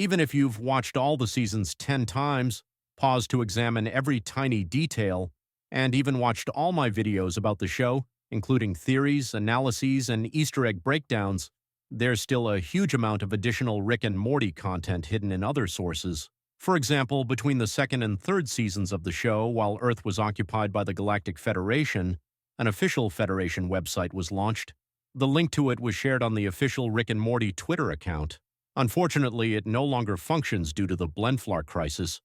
Even if you've watched all the seasons 10 times, paused to examine every tiny detail, and even watched all my videos about the show, including theories, analyses, and Easter egg breakdowns, there's still a huge amount of additional Rick and Morty content hidden in other sources. For example, between the second and third seasons of the show, while Earth was occupied by the Galactic Federation, an official Federation website was launched. The link to it was shared on the official Rick and Morty Twitter account. Unfortunately, it no longer functions due to the Blenflar crisis,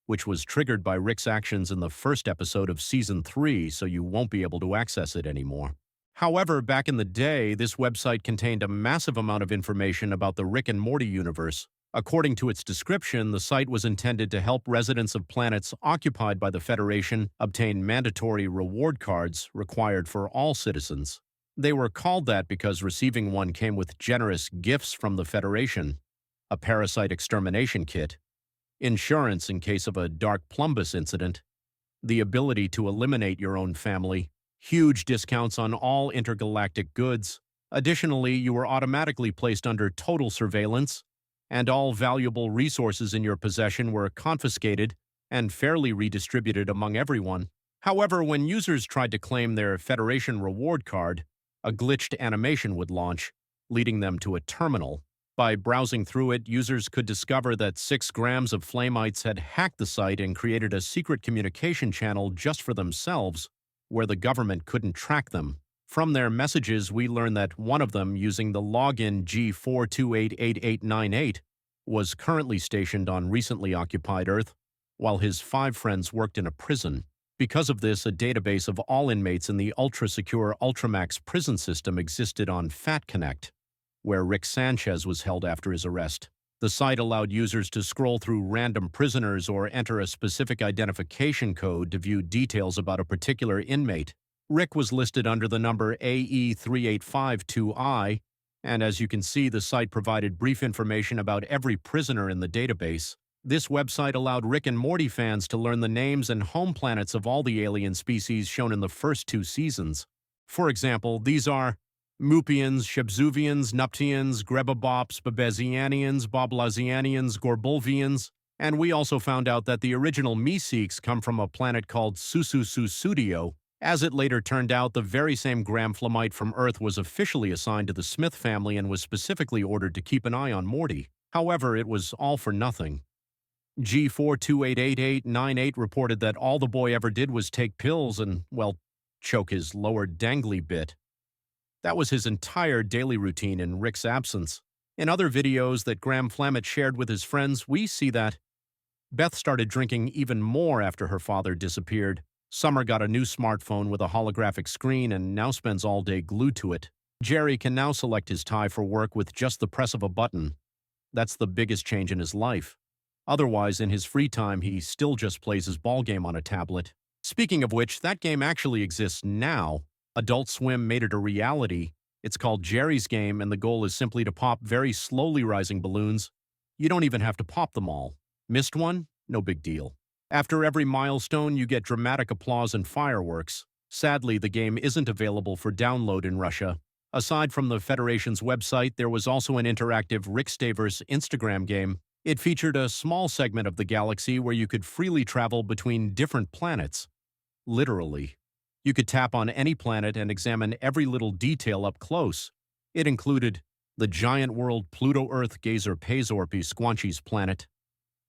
which was triggered by Rick's actions in the first episode of Season 3, so you won't be able to access it anymore. However, back in the day, this website contained a massive amount of information about the Rick and Morty universe. According to its description, the site was intended to help residents of planets occupied by the Federation obtain mandatory reward cards required for all citizens. They were called that because receiving one came with generous gifts from the Federation, a parasite extermination kit, insurance in case of a dark plumbus incident, the ability to eliminate your own family, huge discounts on all intergalactic goods. Additionally, you were automatically placed under total surveillance, and all valuable resources in your possession were confiscated and fairly redistributed among everyone. However, when users tried to claim their Federation reward card, a glitched animation would launch, leading them to a terminal. By browsing through it, users could discover that 6 grams of Flamites had hacked the site and created a secret communication channel just for themselves, where the government couldn't track them. From their messages, we learned that one of them, using the login G4288898, was currently stationed on recently occupied Earth, while his 5 friends worked in a prison. Because of this, a database of all inmates in the ultra-secure Ultramax prison system existed on Fat Connect, where Rick Sanchez was held after his arrest. The site allowed users to scroll through random prisoners or enter a specific identification code to view details about a particular inmate. Rick was listed under the number AE3852I, and as you can see, the site provided brief information about every prisoner in the database. This website allowed Rick and Morty fans to learn the names and home planets of all the alien species shown in the first 2 seasons. For example, these are Moopians, Shebzuvians, Nuptians, Grebabops, Babezianians, Boblazianians, Gorbulvians, and we also found out that the original Meeseeks come from a planet called Susususudio. As it later turned out, the very same Gramflamite from Earth was officially assigned to the Smith family and was specifically ordered to keep an eye on Morty. However, it was all for nothing. G4288898 reported that all the boy ever did was take pills and, well, choke his lower dangly bit. That was his entire daily routine in Rick's absence. In other videos that Graham Flammett shared with his friends, we see that Beth started drinking even more after her father disappeared. Summer got a new smartphone with a holographic screen and now spends all day glued to it. Jerry can now select his tie for work with just the press of a button. That's the biggest change in his life. Otherwise, in his free time, he still just plays his ball game on a tablet. Speaking of which, that game actually exists now. Adult Swim made it a reality. It's called Jerry's Game, and the goal is simply to pop very slowly rising balloons. You don't even have to pop them all. Missed one? No big deal. After every milestone, you get dramatic applause and fireworks. Sadly, the game isn't available for download in Russia. Aside from the Federation's website, there was also an interactive Rickstaverse Instagram game. It featured a small segment of the galaxy where you could freely travel between different planets. Literally. You could tap on any planet and examine every little detail up close. It included the giant world Pluto-Earth Gazer Pazorpi Squanchy's planet,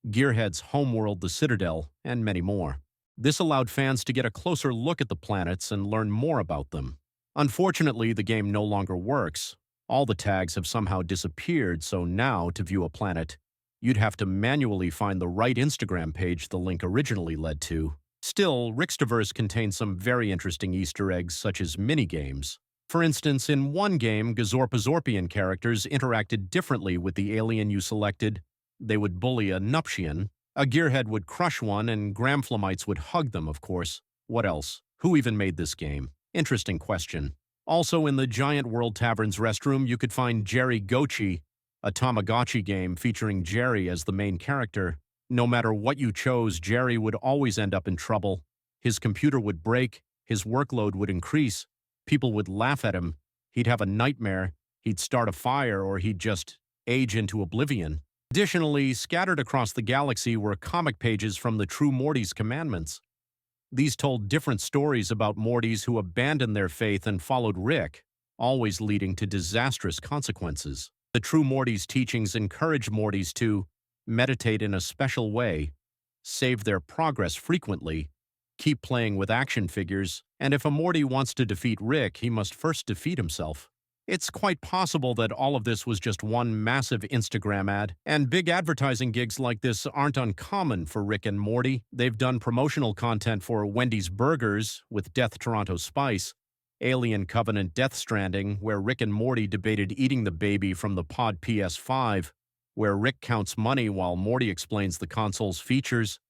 Gearhead's homeworld the Citadel, and many more. This allowed fans to get a closer look at the planets and learn more about them. Unfortunately, the game no longer works. All the tags have somehow disappeared, so now, to view a planet, you'd have to manually find the right Instagram page the link originally led to. Still, Rickstaverse contains some very interesting Easter eggs, such as mini-games. For instance, in one game, Gazorpazorpian characters interacted differently with the alien you selected. They would bully a Nuptian, a Gearhead would crush one, and Gramflamites would hug them, of course. What else? Who even made this game? Interesting question. Also, in the Giant World Tavern's restroom, you could find Jerry Gochi, a Tamagotchi game featuring Jerry as the main character. No matter what you chose, Jerry would always end up in trouble. His computer would break, his workload would increase, people would laugh at him, he'd have a nightmare, he'd start a fire, or he'd just age into oblivion. Additionally, scattered across the galaxy were comic pages from the true Morty's commandments. These told different stories about Mortys who abandoned their faith and followed Rick, always leading to disastrous consequences. The true Morty's teachings encourage Mortys to meditate in a special way, save their progress frequently, keep playing with action figures, and if a Morty wants to defeat Rick, he must first defeat himself. It's quite possible that all of this was just one massive Instagram ad, and big advertising gigs like this aren't uncommon for Rick and Morty. They've done promotional content for Wendy's Burgers with Death Toronto Spice, Alien Covenant Death Stranding, where Rick and Morty debated eating the baby from the pod PS5, where Rick counts money while Morty explains the console's features,